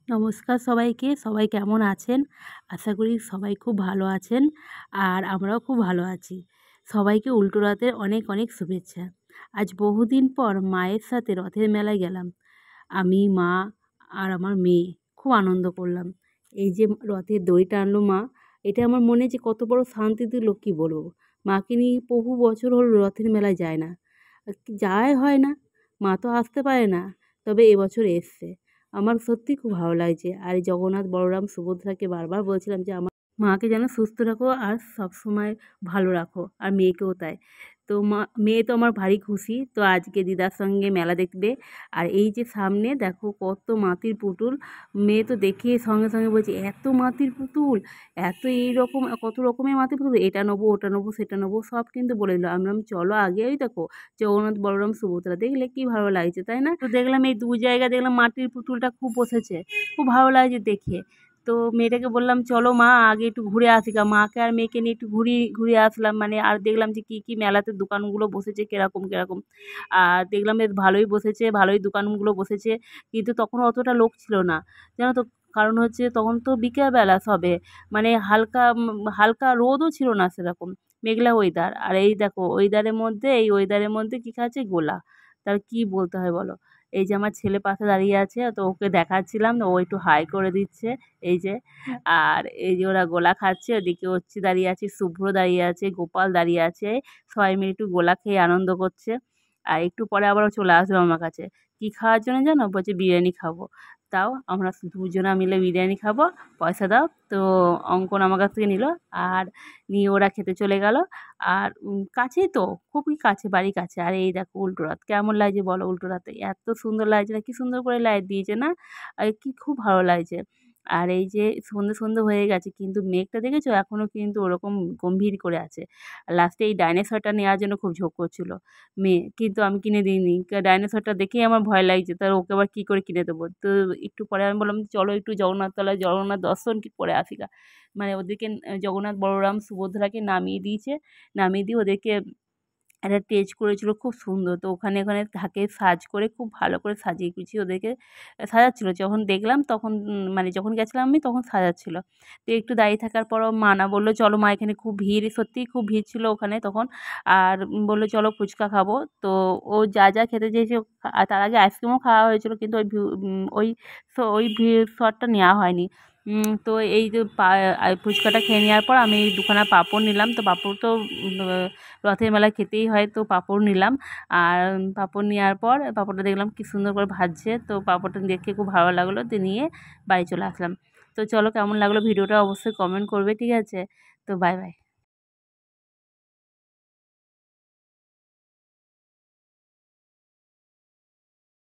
নমস্কার সবাইকে। সবাই কেমন আছেন? আশা করি সবাই খুব ভালো আছেন। আর আমরাও খুব ভালো আছি। সবাইকে উল্টো রথের অনেক অনেক শুভেচ্ছা। আজ বহুদিন পর মায়ের সাথে রথের মেলায় গেলাম। আমি, মা আর আমার মেয়ে খুব আনন্দ করলাম। এই যে রথের দড়ি টানলো মা, এটা আমার মনে যে কত বড় শান্তি দিল কী বলবো। মাকে নিয়ে বহু বছর হলো রথের মেলায় যায় না। যাওয়াই হয় না। মা তো আসতে পারে না। তবে এবছর এসছে। আমার সত্যিই খুব ভালো লাগছে। আর এই জগন্নাথ, বলরাম, সুভদ্রাকে বারবার বলছিলাম যে আমার মাকে যেন সুস্থ রাখো আর সবসময় ভালো রাখো, আর মেয়েকেও তাই। তো মেয়ে তো আমার ভারী খুশি। তো আজকে দিদার সঙ্গে মেলা দেখবে। আর এই যে সামনে দেখো কত মাটির পুতুল। মেয়ে তো দেখে সঙ্গে সঙ্গে বলছে এত মাটির পুতুল, এত এইরকম কত রকমের মাটির পুতুল, এটা নেবো, ওটা নেবো, সেটা নেবো, সব কিন্তু বলে দিল। আমি বললাম চলো আগে ওই দেখো জগন্নাথ, বলরাম, সুভদ্রা দেখলে কি ভালো লাগছে, তাই না? তো দেখলাম এই দু জায়গায় দেখলাম মাটির পুতুলটা খুব বসেছে, খুব ভালো লাগছে দেখে। তো মেয়েটাকে বললাম চলো মা আগে একটু ঘুরে আসি গা। মাকে আর মেয়েকে নিয়ে একটু ঘুরে আসলাম, মানে আর দেখলাম যে কী কী মেলাতে দোকানগুলো বসেছে, কিরকম কিরকম। আর দেখলাম বেশ ভালোই বসেছে, ভালোই দোকানগুলো বসেছে। কিন্তু তখন অতটা লোক ছিল না, জানো তো। কারণ হচ্ছে তখন তো বিকেলবেলা সবে, মানে হালকা হালকা রোদও ছিল না সেরকম, মেঘলা ওয়েদার। আর এই দেখো এই ওয়েদারের মধ্যে কী খাচ্ছে, গোলা। তার কি বলতে হয় বলো। এই যে আমার ছেলে পাশে দাঁড়িয়ে আছে, তো ওকে দেখাচ্ছিলাম, ও একটু হাই করে দিচ্ছে। এই যে, আর এই যে ওরা গোলা খাচ্ছে, ওদিকে হচ্ছে দাঁড়িয়ে আছে, শুভ্র দাঁড়িয়ে আছে, গোপাল দাঁড়িয়ে আছে, সবাই মিলে একটু গোলা খেয়ে আনন্দ করছে। আর একটু পরে আবারও চলে আসবে আমার কাছে। কি খাওয়ার জন্য জানো? বলছে বিরিয়ানি খাবো। তাও আমরা দুজনা মিলে বিরিয়ানি খাবো, পয়সা দাও। তো অঙ্কন আমার কাছ থেকে নিল, আর নিয়ে ওরা খেতে চলে গেল। আর কাছেই তো, খুবই কাছে, বাড়ির কাছে। আর এই দেখো উল্টো রথ কেমন লাগছে বলো। উল্টো রথে এত সুন্দর লাগছে না, কি সুন্দর করে লাইট দিয়েছে না, আর কি খুব ভালো লাগছে। আর এই যে সন্ধে সন্ধে হয়ে গেছে, কিন্তু মেঘটা দেখেছো এখনো কিন্তু ওরকম গম্ভীর করে আছে। আর লাস্টে এই ডাইনোসরটা নেওয়ার জন্য খুব ঝোঁক করছিল মেয়ে, কিন্তু আমি কিনে দিইনি। ডাইনোসরটা দেখেই আমার ভয় লাগছে, তার ওকে আবার কী করে কিনে দেবো। তো একটু পরে আমি বললাম চলো একটু জগন্নাথ তলায় জগন্নাথ দর্শন করে আসি গা। মানে ওদেরকে জগন্নাথ, বলরাম, সুভদ্রাকে নামিয়ে দিয়েছে। নামিয়ে দিয়ে ওদেরকে একটা স্টেজ করেছিল খুব সুন্দর। তো ওখানে ওখানে থাকে সাজ করে, খুব ভালো করে সাজিয়ে গুছিয়ে ওদেরকে সাজাচ্ছিল। যখন দেখলাম তখন মানে যখন গেছিলাম আমি তখন সাজাচ্ছিল। তো একটু দাঁড়িয়ে থাকার পরও মা না বললো চলো মা, এখানে খুব ভিড়, সত্যিই খুব ভিড় ছিল ওখানে তখন। আর বললো চলো ফুচকা খাবো। তো ও যা যা খেতে চেয়েছে, তার আগে আইসক্রিমও খাওয়া হয়েছিল, কিন্তু ওই ভিড় শটটা নেওয়া হয়নি। তো এই যে ফুচকাটা খেয়ে নেওয়ার পর আমি দুখানা পাঁপড় নিলাম। তো পাঁপড় তো রথের মেলায় খেতেই হয়, তো পাঁপড় নিলাম। আর পাঁপড় নেওয়ার পর পাঁপড়টা দেখলাম কি সুন্দর করে ভাজছে, তো পাঁপড়টা দেখে খুব ভালো লাগলো, তো নিয়ে বাড়ি চলে আসলাম। তো চলো কেমন লাগলো ভিডিওটা অবশ্যই কমেন্ট করবে, ঠিক আছে? তো বাই বাই।